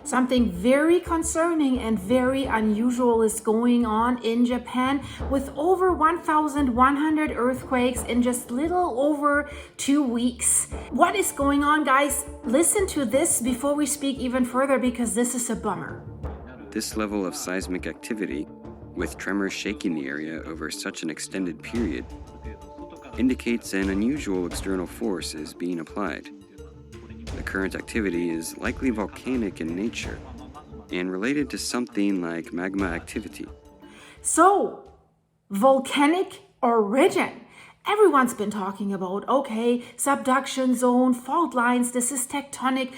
Something very concerning and very unusual is going on in Japan with over 1,100 earthquakes in just little over 2 weeks. What is going on, guys? Listen to this before we speak even further, because this is a bummer. This level of seismic activity, with tremors shaking the area over such an extended period, indicates an unusual external force is being applied. The current activity is likely volcanic in nature and related to something like magma activity. So, volcanic origin. Everyone's been talking about, okay, subduction zone, fault lines, this is tectonic,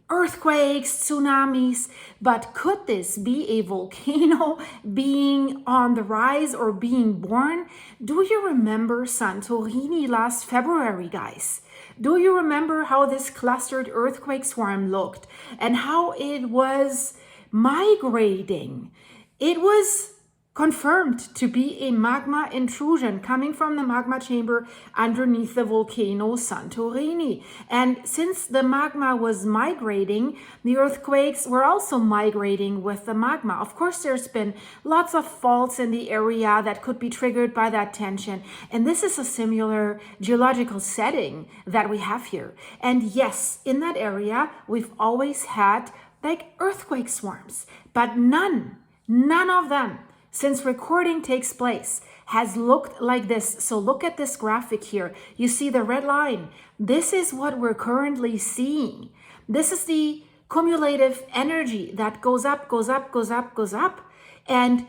earthquakes, tsunamis. But could this be a volcano being on the rise or being born? Do you remember Santorini last February, guys? Do you remember how this clustered earthquake swarm looked and how it was migrating? It was confirmed to be a magma intrusion coming from the magma chamber underneath the volcano Santorini. And since the magma was migrating, the earthquakes were also migrating with the magma. Of course, there's been lots of faults in the area that could be triggered by that tension. And this is a similar geological setting that we have here. And yes, in that area, we've always had like earthquake swarms, but none of them, since recording takes place, has looked like this. So look at this graphic here. You see the red line. This is what we're currently seeing. This is the cumulative energy that goes up, goes up, goes up, goes up. And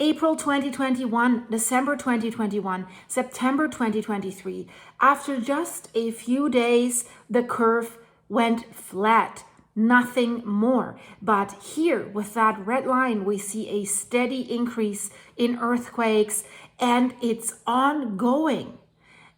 April 2021, December 2021, September 2023, after just a few days, the curve went flat. Nothing more. But here with that red line, we see a steady increase in earthquakes, and it's ongoing.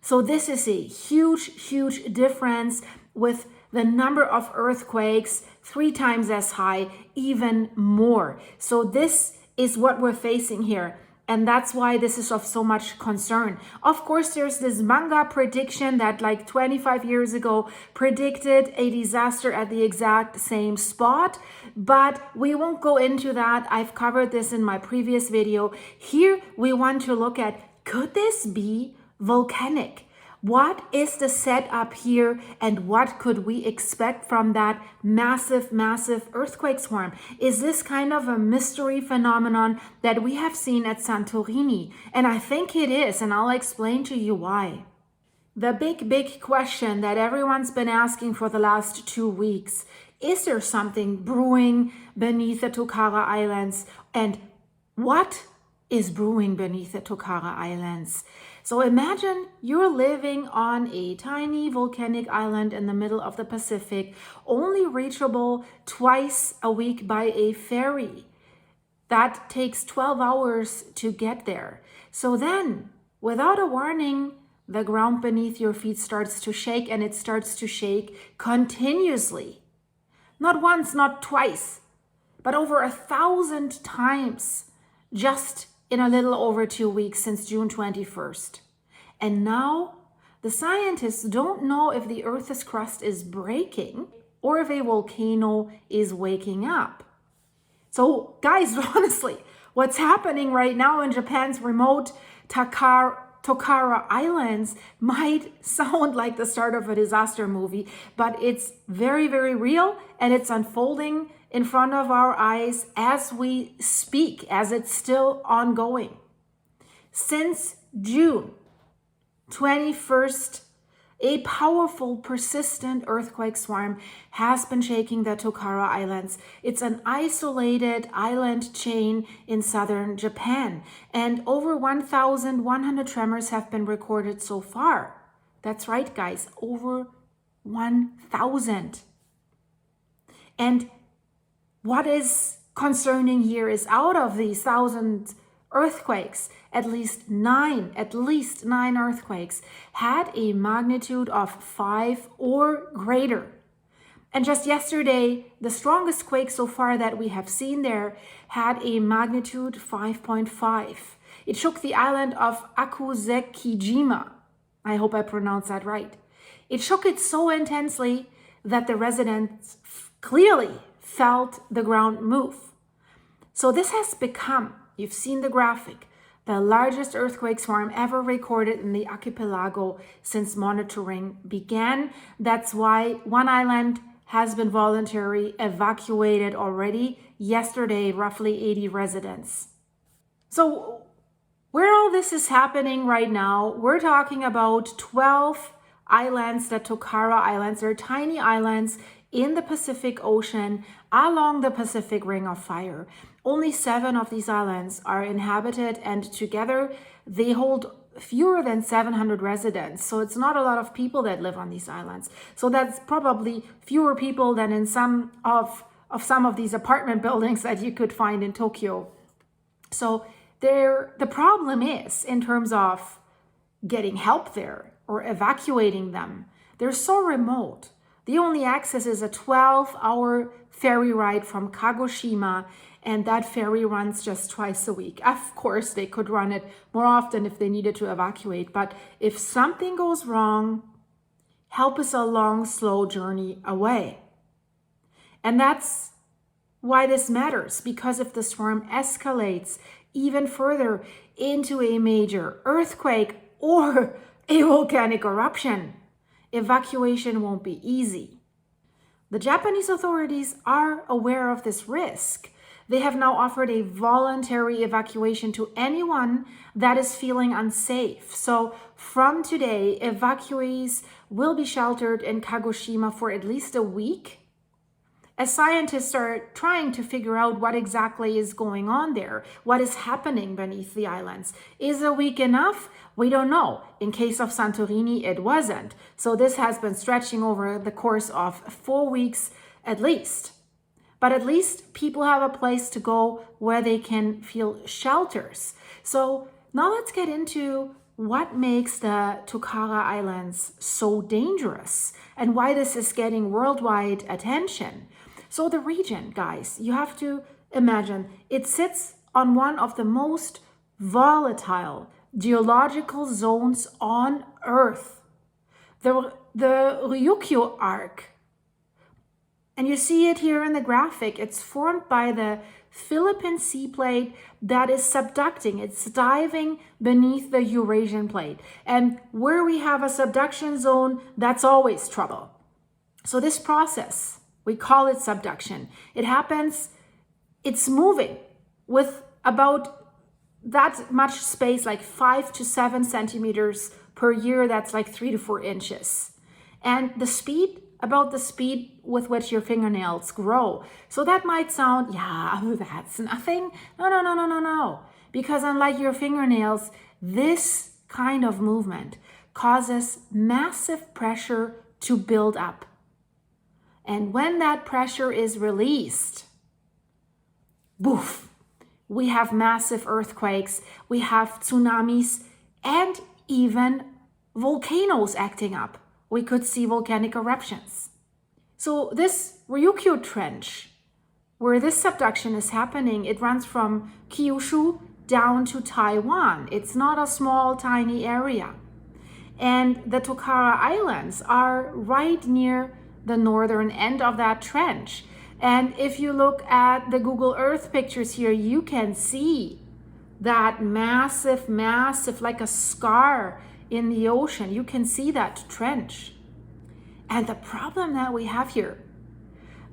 So this is a huge difference, with the number of earthquakes 3 times as high, even more. So this is what we're facing here. And that's why this is of so much concern. Of course, there's this manga prediction that like 25 years ago predicted a disaster at the exact same spot, but we won't go into that. I've covered this in my previous video. Here, we want to look at, could this be volcanic? What is the setup here, and what could we expect from that massive earthquake swarm? Is this kind of a mystery phenomenon that we have seen at Santorini? And I think it is, and I'll explain to you why. The big question that everyone's been asking for the last 2 weeks, is there something brewing beneath the Tokara Islands? And what is brewing beneath the Tokara Islands? So imagine you're living on a tiny volcanic island in the middle of the Pacific, only reachable twice a week by a ferry. That takes 12 hours to get there. So then, without a warning, the ground beneath your feet starts to shake, and it starts to shake continuously. Not once, not twice, but over 1,000 times just in a little over 2 weeks since June 21st. And now the scientists don't know if the Earth's crust is breaking or if a volcano is waking up. So guys, honestly, what's happening right now in Japan's remote Tokara Islands might sound like the start of a disaster movie, but it's very real, and it's unfolding in front of our eyes as we speak, as it's still ongoing. Since June 21st, a powerful, persistent earthquake swarm has been shaking the Tokara Islands. It's an isolated island chain in southern Japan, and over 1,100 tremors have been recorded so far. That's right, guys, over 1,000. And what is concerning here is, out of these 1,000 earthquakes, at least nine earthquakes had a magnitude of 5 or greater. And just yesterday, the strongest quake so far that we have seen there had a magnitude 5.5. It shook the island of Akusekijima. I hope I pronounced that right. It shook it so intensely that the residents clearly felt the ground move. So this has become, you've seen the graphic, the largest earthquake swarm ever recorded in the archipelago since monitoring began. That's why one island has been voluntarily evacuated already. Yesterday, roughly 80 residents. So where all this is happening right now, we're talking about 12 islands, the Tokara Islands. They're tiny islands in the Pacific Ocean along the Pacific Ring of Fire. Only 7 of these islands are inhabited, and together they hold fewer than 700 residents. So it's not a lot of people that live on these islands. So that's probably fewer people than in some of these apartment buildings that you could find in Tokyo. So the problem is, in terms of getting help there or evacuating them, they're so remote. The only access is a 12-hour ferry ride from Kagoshima, and that ferry runs just twice a week. Of course, they could run it more often if they needed to evacuate, but if something goes wrong, help is a long, slow journey away. And that's why this matters, because if the storm escalates even further into a major earthquake or a volcanic eruption, evacuation won't be easy. The Japanese authorities are aware of this risk. They have now offered a voluntary evacuation to anyone that is feeling unsafe. So from today, evacuees will be sheltered in Kagoshima for at least a week, as scientists are trying to figure out what exactly is going on there, what is happening beneath the islands. Is a week enough? We don't know. In case of Santorini, it wasn't. So this has been stretching over the course of 4 weeks at least. But at least people have a place to go where they can feel shelters. So now let's get into what makes the Tokara Islands so dangerous and why this is getting worldwide attention. So the region, guys, you have to imagine, it sits on one of the most volatile geological zones on Earth, the Ryukyu Arc. And you see it here in the graphic. It's formed by the Philippine Sea Plate that is subducting. It's diving beneath the Eurasian Plate. And where we have a subduction zone, that's always trouble. So this process, we call it subduction. It happens, it's moving with about that much space, like 5 to 7 centimeters per year. That's like 3 to 4 inches. And the speed, about the speed with which your fingernails grow. So that might sound, yeah, that's nothing. No. Because unlike your fingernails, this kind of movement causes massive pressure to build up. And when that pressure is released, boof, we have massive earthquakes, we have tsunamis, and even volcanoes acting up. We could see volcanic eruptions. So this Ryukyu Trench, where this subduction is happening, it runs from Kyushu down to Taiwan. It's not a small, tiny area. And the Tokara Islands are right near the northern end of that trench. And if you look at the Google Earth pictures here, you can see that massive, like a scar in the ocean. You can see that trench. And the problem that we have here,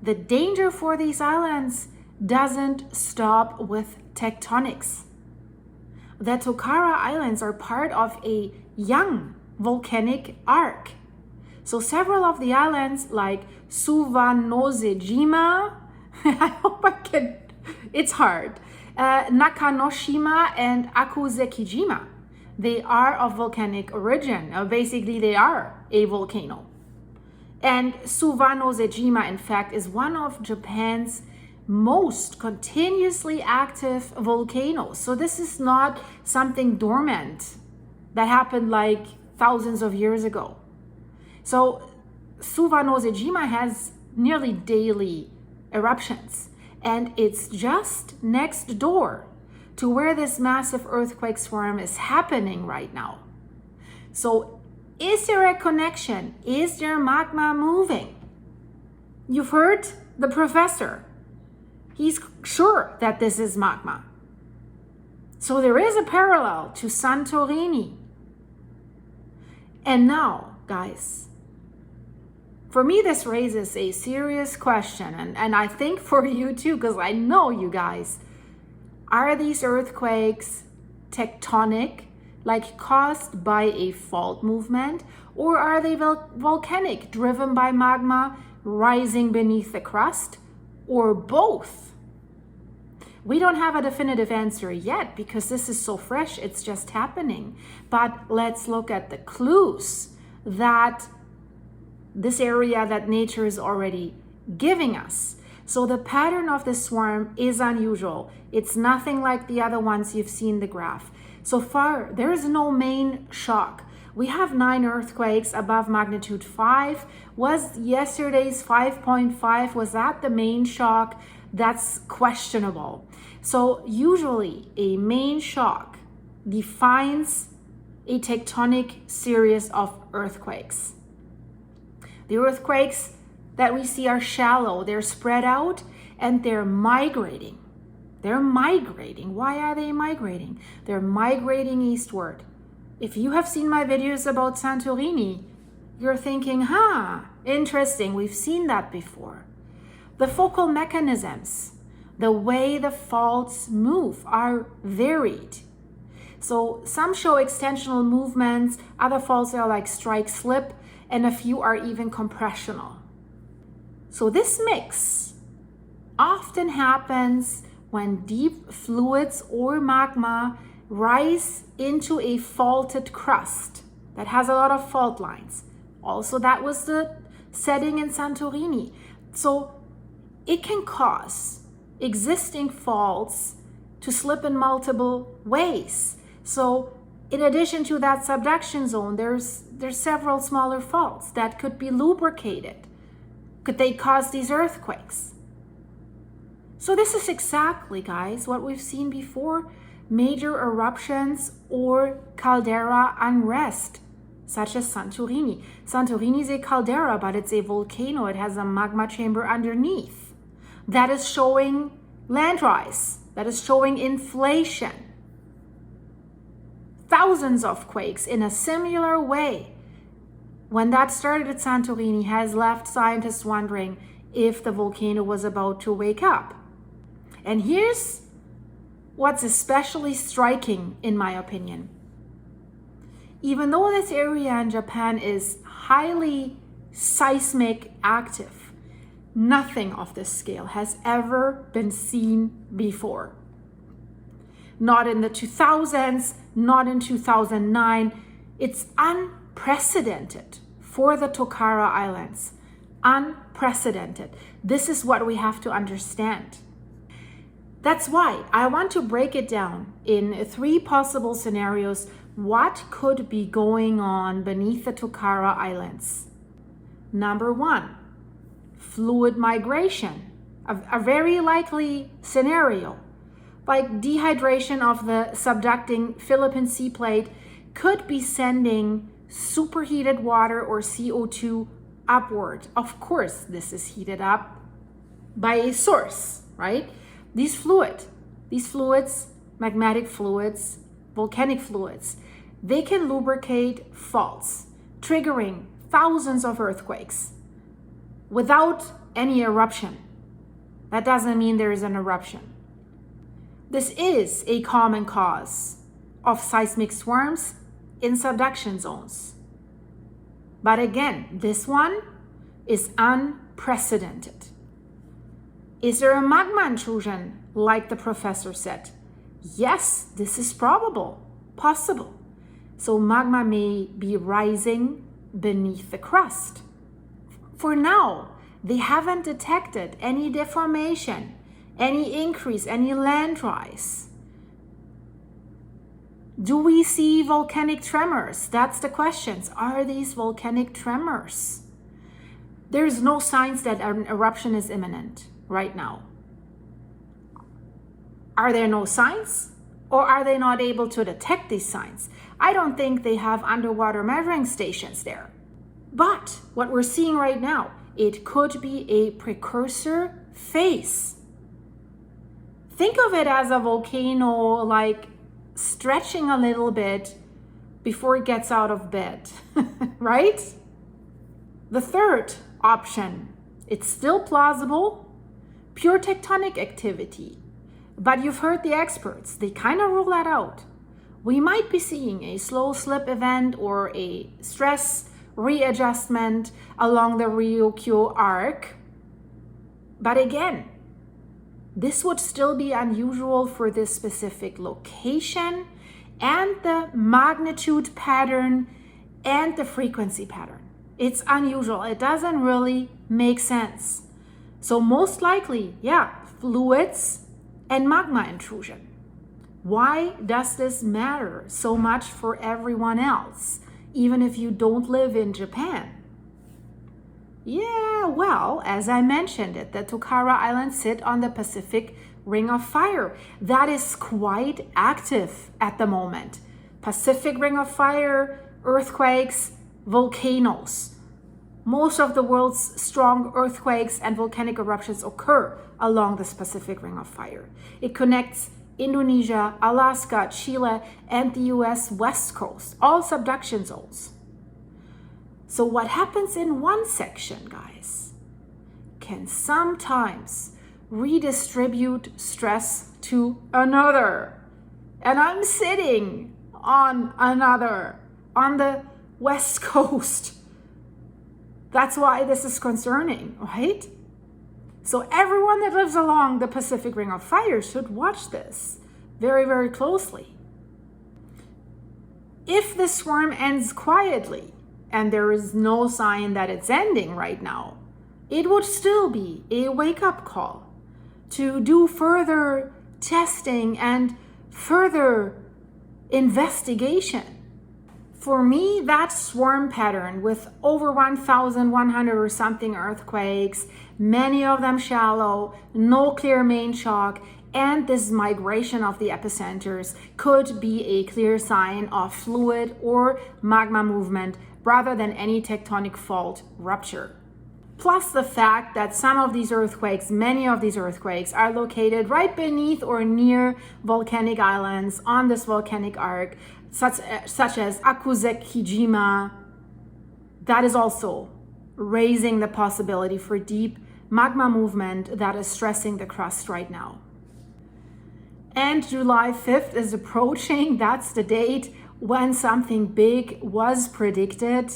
the danger for these islands doesn't stop with tectonics. The Tokara Islands are part of a young volcanic arc. So several of the islands, like Suwanosejima, I hope I can, it's hard, Nakanoshima and Akusekijima, they are of volcanic origin. Basically, they are a volcano. And Suwanosejima, in fact, is one of Japan's most continuously active volcanoes. So this is not something dormant that happened like thousands of years ago. So Suwanosejima has nearly daily eruptions, and it's just next door to where this massive earthquake swarm is happening right now. So is there a connection? Is there magma moving? You've heard the professor, he's sure that this is magma. So there is a parallel to Santorini. And now, guys, for me, this raises a serious question, and I think for you too, because I know you guys. Are these earthquakes tectonic, like caused by a fault movement, or are they volcanic, driven by magma rising beneath the crust, or both? We don't have a definitive answer yet because this is so fresh, it's just happening. But let's look at the clues that this area that nature is already giving us. So the pattern of the swarm is unusual. It's nothing like the other ones you've seen the graph. So far, there is no main shock. We have 9 earthquakes above magnitude 5. Was yesterday's 5.5, was that the main shock? That's questionable. So usually a main shock defines a tectonic series of earthquakes. The earthquakes that we see are shallow, they're spread out, and they're migrating. They're migrating. Why are they migrating? They're migrating eastward. If you have seen my videos about Santorini, you're thinking, interesting, we've seen that before. The focal mechanisms, the way the faults move, are varied. So some show extensional movements, other faults are like strike-slip, and a few are even compressional. So this mix often happens when deep fluids or magma rise into a faulted crust that has a lot of fault lines. Also, that was the setting in Santorini. So it can cause existing faults to slip in multiple ways. So in addition to that subduction zone, there's several smaller faults that could be lubricated. Could they cause these earthquakes? So this is exactly, guys, what we've seen before. Major eruptions or caldera unrest, such as Santorini. Santorini is a caldera, but it's a volcano. It has a magma chamber underneath. That is showing land rise. That is showing inflation. Thousands of quakes in a similar way. When that started at Santorini has left scientists wondering if the volcano was about to wake up. And here's what's especially striking, in my opinion. Even though this area in Japan is highly seismic active, nothing of this scale has ever been seen before. Not in the 2000s, not in 2009. It's unprecedented for the Tokara Islands. Unprecedented. This is what we have to understand. That's why I want to break it down in 3 possible scenarios. What could be going on beneath the Tokara Islands? Number 1, fluid migration, a very likely scenario. Like dehydration of the subducting Philippine Sea Plate could be sending superheated water or CO2 upward. Of course, this is heated up by a source, right? These fluids, magmatic fluids, volcanic fluids, they can lubricate faults, triggering thousands of earthquakes without any eruption. That doesn't mean there is an eruption. This is a common cause of seismic swarms in subduction zones. But again, this one is unprecedented. Is there a magma intrusion, like the professor said? Yes, this is probable, possible. So magma may be rising beneath the crust. For now, they haven't detected any deformation, any increase, any land rise. Do we see volcanic tremors? That's the question. Are these volcanic tremors? There's no signs that an eruption is imminent right now. Are there no signs? Or are they not able to detect these signs? I don't think they have underwater measuring stations there. But what we're seeing right now it could be a precursor phase. Think of it as a volcano like stretching a little bit before it gets out of bed, right? The third option, it's still plausible, pure tectonic activity. But you've heard the experts, they kind of rule that out. We might be seeing a slow slip event or a stress readjustment along the Ryukyu arc. But again, this would still be unusual for this specific location and the magnitude pattern and the frequency pattern. It's unusual. It doesn't really make sense. So most likely, yeah, fluids and magma intrusion. Why does this matter so much for everyone else, even if you don't live in Japan? Yeah, well, as I mentioned it, the Tokara Islands sit on the Pacific Ring of Fire. That is quite active at the moment. Pacific Ring of Fire, earthquakes, volcanoes. Most of the world's strong earthquakes and volcanic eruptions occur along this Pacific Ring of Fire. It connects Indonesia, Alaska, Chile, and the US West Coast, all subduction zones. So what happens in one section, guys, can sometimes redistribute stress to another. And I'm sitting on another, on the West Coast. That's why this is concerning, right? So everyone that lives along the Pacific Ring of Fire should watch this very, very closely. If the swarm ends quietly, and there is no sign that it's ending right now, it would still be a wake-up call to do further testing and further investigation. For me, that swarm pattern with over 1,100 or something earthquakes, many of them shallow, no clear main shock, and this migration of the epicenters could be a clear sign of fluid or magma movement rather than any tectonic fault rupture. Plus the fact that some of these earthquakes, many of these earthquakes, are located right beneath or near volcanic islands on this volcanic arc, such as Akusekijima. That is also raising the possibility for deep magma movement that is stressing the crust right now. And July 5th is approaching. That's the date when something big was predicted.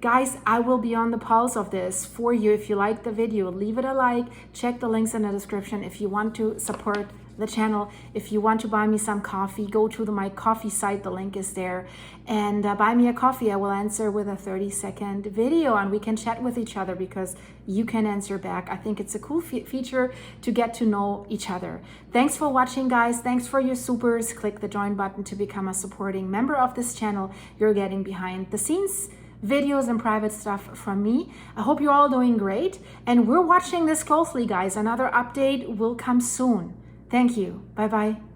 Guys, I will be on the pulse of this for you. If you like the video, leave it a like. Check the links in the description if you want to support the channel. If you want to buy me some coffee, go to my coffee site. The link is there. And buy me a coffee. I will answer with a 30-second video and we can chat with each other because you can answer back. I think it's a cool feature to get to know each other. Thanks for watching, guys. Thanks for your supers. Click the join button to become a supporting member of this channel. You're getting behind the scenes videos and private stuff from me. I hope you're all doing great and we're watching this closely, guys. Another update will come soon. Thank you. Bye-bye.